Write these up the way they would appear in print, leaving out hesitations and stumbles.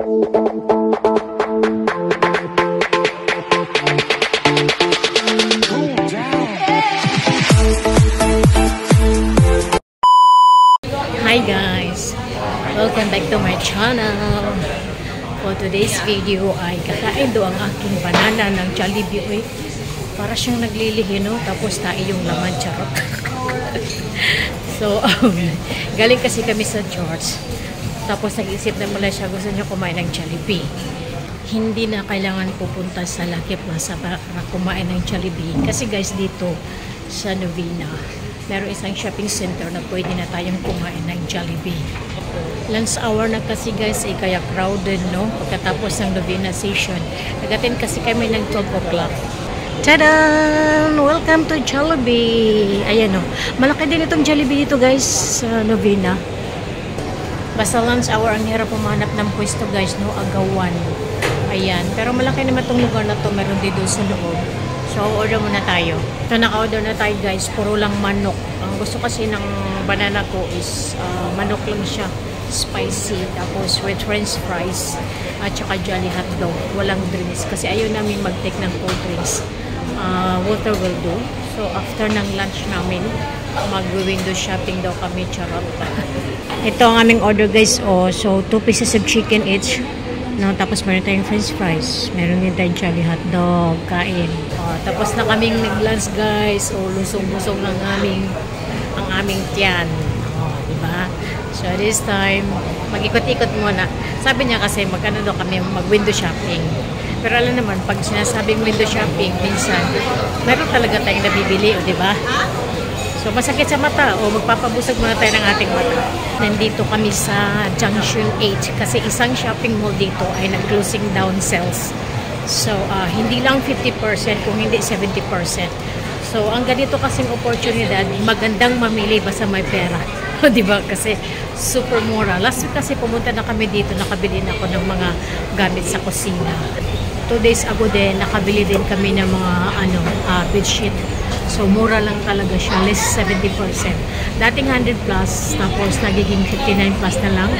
Hi guys! Welcome back to my channel. For today's video ay kakain do ang aking banana ng Jollibee. Para siyang naglilihi, no? Tapos tayo yung laman, charot. So, galing kasi kami sa George. Tapos nag-isip na mula siya, gusto niya kumain ng Jollibee. Hindi na kailangan pupunta sa Lucky Plaza para kumain ng Jollibee. Kasi guys, dito sa Novena, meron isang shopping center na pwede na tayong kumain ng Jollibee. Lunch hour na kasi guys, kaya crowded, no? Pagkatapos ng Novena session. Nag-attend kasi kami ng 12 o'clock. Tadaan! Welcome to Jollibee! Ayan, no? Malaki din itong Jollibee dito guys, sa Novena. Basta lunch hour, ang hirap pumanap ng pwesto guys, no? Agawan. Ayan. Pero malaki naman itong lugar na to. Meron dito sa loob. So, order muna tayo. Ito, naka-order na tayo guys. Puro lang manok. Ang gusto kasi ng banana ko is manok lang siya. Spicy. Tapos with french fries. At saka jolly hotdog. Walang drinks. Kasi ayaw namin mag-take ng cold drinks. Water will do. So, after ng lunch namin, mag-window shopping daw kami. Charot. Ito ang aming order guys. Oh, so, 2 pieces of chicken each. No, tapos meron tayong french fries. Meron din tayong jolly hotdog. Kain. Tapos na kaming nag-lunch guys. Lusong-lusong ng ang aming tiyan. Diba? So this time, mag-ikot-ikot muna. Sabi niya kasi magkano daw kami mag-window shopping. Pero alam naman, pag sinasabing window shopping, minsan, meron talaga tayong nabibili, diba? So masakit sa mata o magpapabusog muna tayo ng ating mata. Nandito kami sa Junction 8 kasi isang shopping mall dito ay nag-closing down sales. So hindi lang 50% kung hindi 70%. So ang ganito kasing oportunidad, magandang mamili basta may pera. Diba? Kasi super mura. Last week kasi pumunta na kami dito, nakabili na ako ng mga gamit sa kusina. 2 days ago din, nakabili din kami ng mga bedsheet. So, mura lang talaga siya. Less 70%. Dating 100 plus, tapos nagiging 59 plus na lang.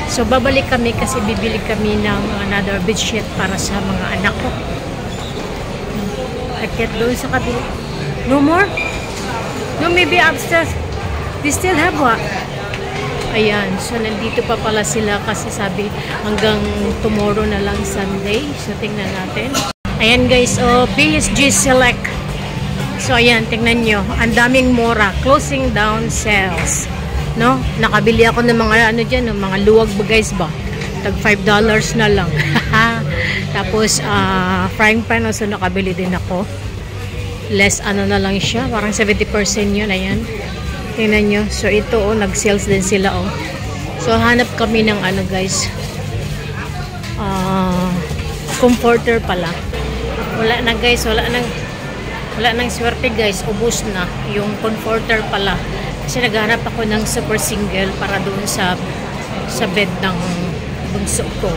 So, babalik kami kasi bibili kami ng another bedsheet para sa mga anak ko. Akit doon sa kabila. No more? No, maybe upstairs. They still have what? Ayan. So, nandito pa pala sila kasi sabi hanggang tomorrow na lang Sunday. So, tingnan natin. Ayan guys. Oh, PSG Select. So, ayan, tingnan nyo. Ang daming mura. Closing down sales. No? Nakabili ako ng mga, dyan, ng mga luwag ba guys ba? Tag $5 na lang. Tapos, frying pan. So, nakabili din ako. Less, na lang siya. Parang 70% yun. Ayan. Tingnan nyo. So, ito, nag-sales din sila, So, hanap kami ng, guys. Comforter pala. Wala na, guys. Wala nang swerte guys, ubos na yung comforter pala. Kasi naghanap ako ng super single para doon sa bed ng bunso ko.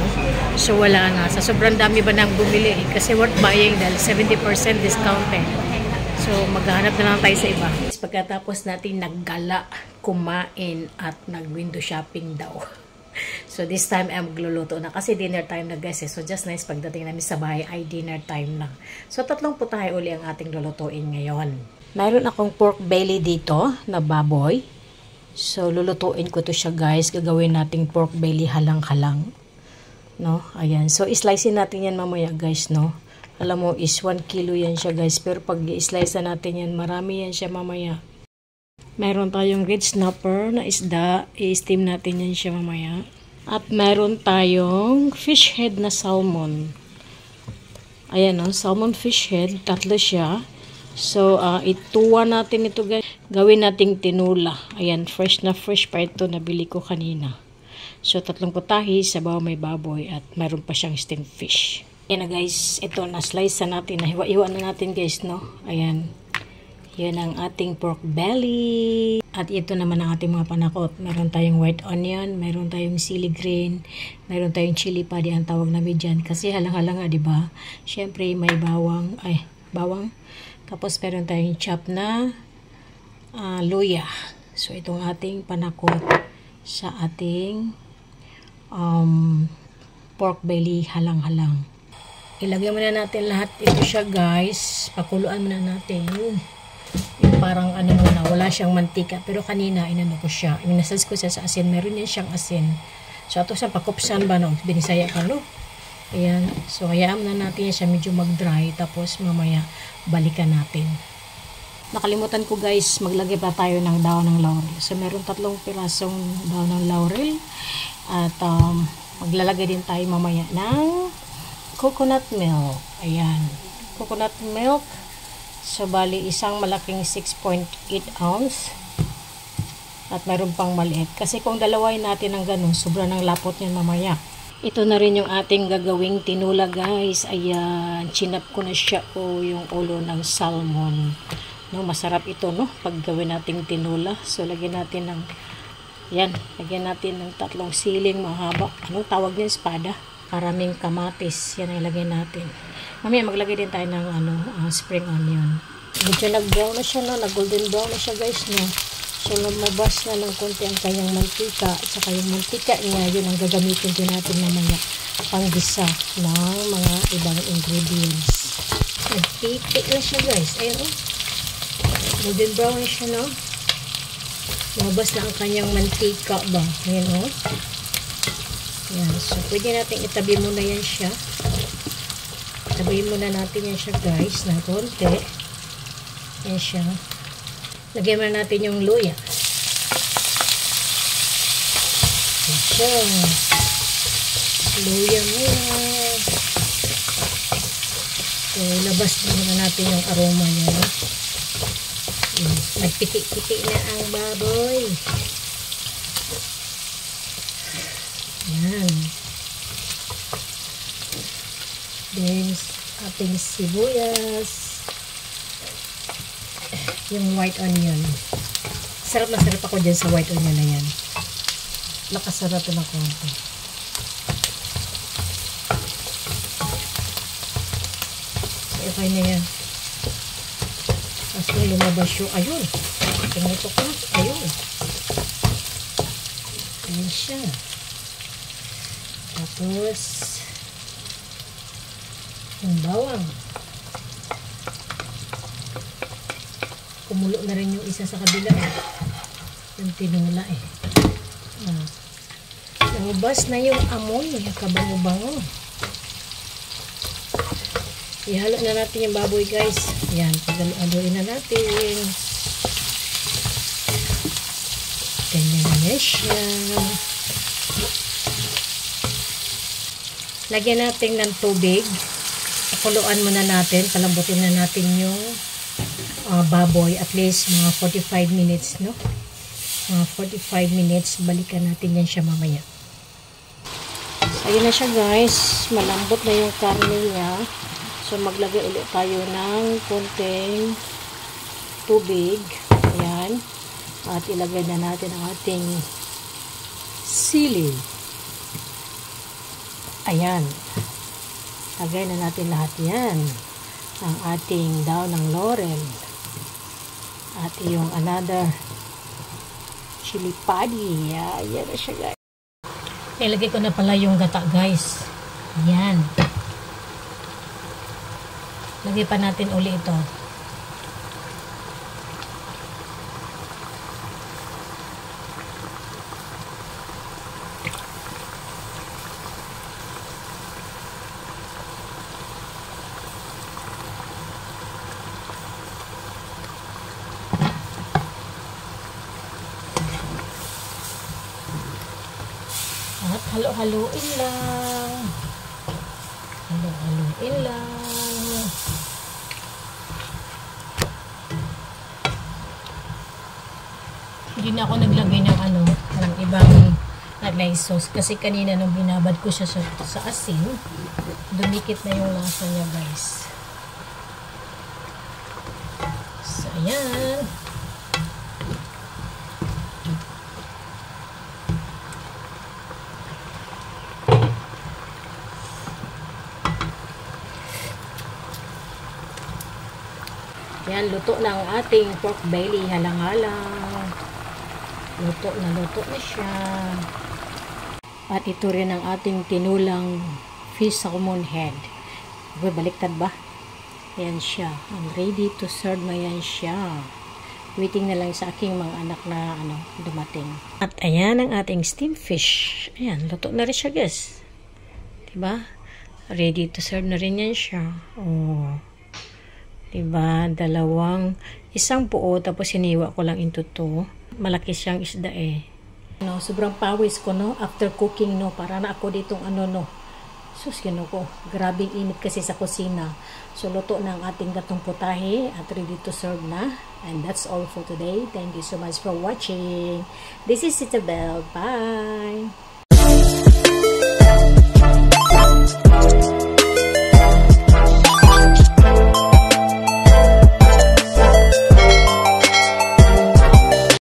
So wala na. Sa sobrang dami ba nang bumili kasi worth buying dahil 70% discount eh. So maghanap na lang tayo sa iba. Pagkatapos natin naggala, kumain at nag-window shopping daw. So this time ay magluluto na kasi dinner time na guys. So just nice pagdating namin sa bahay ay dinner time lang. So 3 putahe uli ang ating lulutuin ngayon. Mayroon akong pork belly dito na baboy. So lulutuin ko to siya guys. Gagawin nating pork belly halang-halang. No? Ayan. So islice natin yan mamaya guys, no? Alam mo is 1 kilo yan siya guys. Pero pag i-slice natin yan, marami yan siya mamaya. Meron tayong red snapper na isda. I-steam natin yan siya mamaya. At meron tayong fish head na salmon. Ayan o, salmon fish head. 3 siya. So, ituwa natin ito guys. Gawin nating tinula. Ayan, fresh na fresh pa ito. Nabili ko kanina. So, 3 putahe. Sabaw may baboy. At meron pa siyang steamed fish. Ayan na guys. Ito, na-slice na natin. Nahiwa-iwa na natin guys, no? Ayan. Yan ang ating pork belly. At ito naman ang ating mga panakot. Meron tayong white onion, meron tayong sili green, meron tayong chili padi ang tawag namin dyan. Kasi halang-halang nga, diba? Siyempre, may bawang. Tapos meron tayong chop na luya. So, itong ating panakot sa ating pork belly halang-halang. Ilagay muna natin lahat ito siya guys. Pakuluan muna natin. Yung parang ano muna, wala siyang mantika. Pero kanina, inano ko siya. Minasas ko siya sa asin. Meron yan siyang asin. So, ito sa pakupsan ba, no? Binisaya ka, no? Ayan. So, hayaan muna natin yan siya medyo mag-dry. Tapos, mamaya, balikan natin. Nakalimutan ko guys, maglagay pa tayo ng daon ng laurel. So, meron 3 pirasong daon ng laurel. At, maglalagay din tayo mamaya ng coconut milk. Ayan. Coconut milk. So, bali, isang malaking 6.8 ounce. At mayroon pang maliit. Kasi kung dalaway natin ng ganun, sobra ng lapot niyan mamaya. Ito na rin yung ating gagawing tinula, guys. Ayan. Chinap ko na siya yung ulo ng salmon. No, masarap ito, no? Pag gawin nating tinula. So, lagyan natin ng yan. Lagyan natin ng 3 siling mahaba. Anong tawag niya? Espada. Maraming kamatis. Yan ang ilagay natin. Mamaya maglagay din tayo ng spring onion. Medyo nag-brown na siya, no? Nag-golden brown na siya, guys, no? So, lumabas na ng konti ang kanyang mantika. At saka yung mantika niya, yun ang gagamitin din natin mamaya panggisa ng mga ibang ingredients. Nagpitik na siya, guys. Ayun, oh. Golden brown na siya, no? Lumabas na ang kanyang mantika ba? Ayun, oh. Yan. So, pwede natin itabi muna yan siya. Itabi muna natin yan siya, guys, na konti. Yan siya. Lagyan muna natin yung luya. Yan siya. Luya muna. So, labas muna natin yung aroma niya. Nagpiti-piti na ang baboy. Yan. Then, ating sibuyas. Yung white onion. Sarap na sarap ako dyan sa white onion na yan. Nakasarap ito ng konti. So, okay na yan. Tapos kung lumabas yung, ayun. Tumutok na. Ayun. Ayan siya. Tapos, yung bawang. Kumulo na rin yung isa sa kabila eh. Yung tinula eh. Lumabas na yung amoy. Kabango-bango. Ihalo na natin yung baboy, guys. Yan. Pag-aluin na natin. Ganyan na siya. Lagyan natin ng tubig. Pakuluan muna natin. Palambutin na natin yung baboy. At least mga 45 minutes, no? Mga 45 minutes. Balikan natin yan siya mamaya. So, ayun na siya, guys. Malambot na yung karne niya. So, maglagay ulit tayo ng konting tubig. Ayan. At ilagay na natin ang ating sili. Ayan. Lagay na natin lahat yan. Ang ating daon ng laurel. At yung another chili padi. Ayan na siya, guys. Ilagay ko na pala yung gata, guys. Ayan. Lagay pa natin uli ito. At halo-haloin lang. Halo-haloin lang. Hindi na ako naglagay ng ng ibang sauce kasi kanina nung binabad ko siya sa asin, dumikit na yung lasa niya, guys. So, ayan. Yan, luto na ang ating pork belly halang-halang. Luto na siya. At ito rin ang ating tinulang fish salmon head. Uy, baliktad ba? Ayan siya. I'm ready to serve na yan siya. Waiting na lang sa aking mga anak na dumating. At ayan ang ating steamed fish. Ayan, luto na rin siya, guys. Diba? Ready to serve na rin yan siya. Oh. Diba? Isang buo, tapos hiniwa ko lang into 2. Malaki siyang isda eh. Sobrang pawis ko, after cooking, para na ako ditong sus, ko, grabing init kasi sa kusina. So, luto na ang ating gatong putahe at ready to serve na. And that's all for today. Thank you so much for watching. This is Isabel. Bye!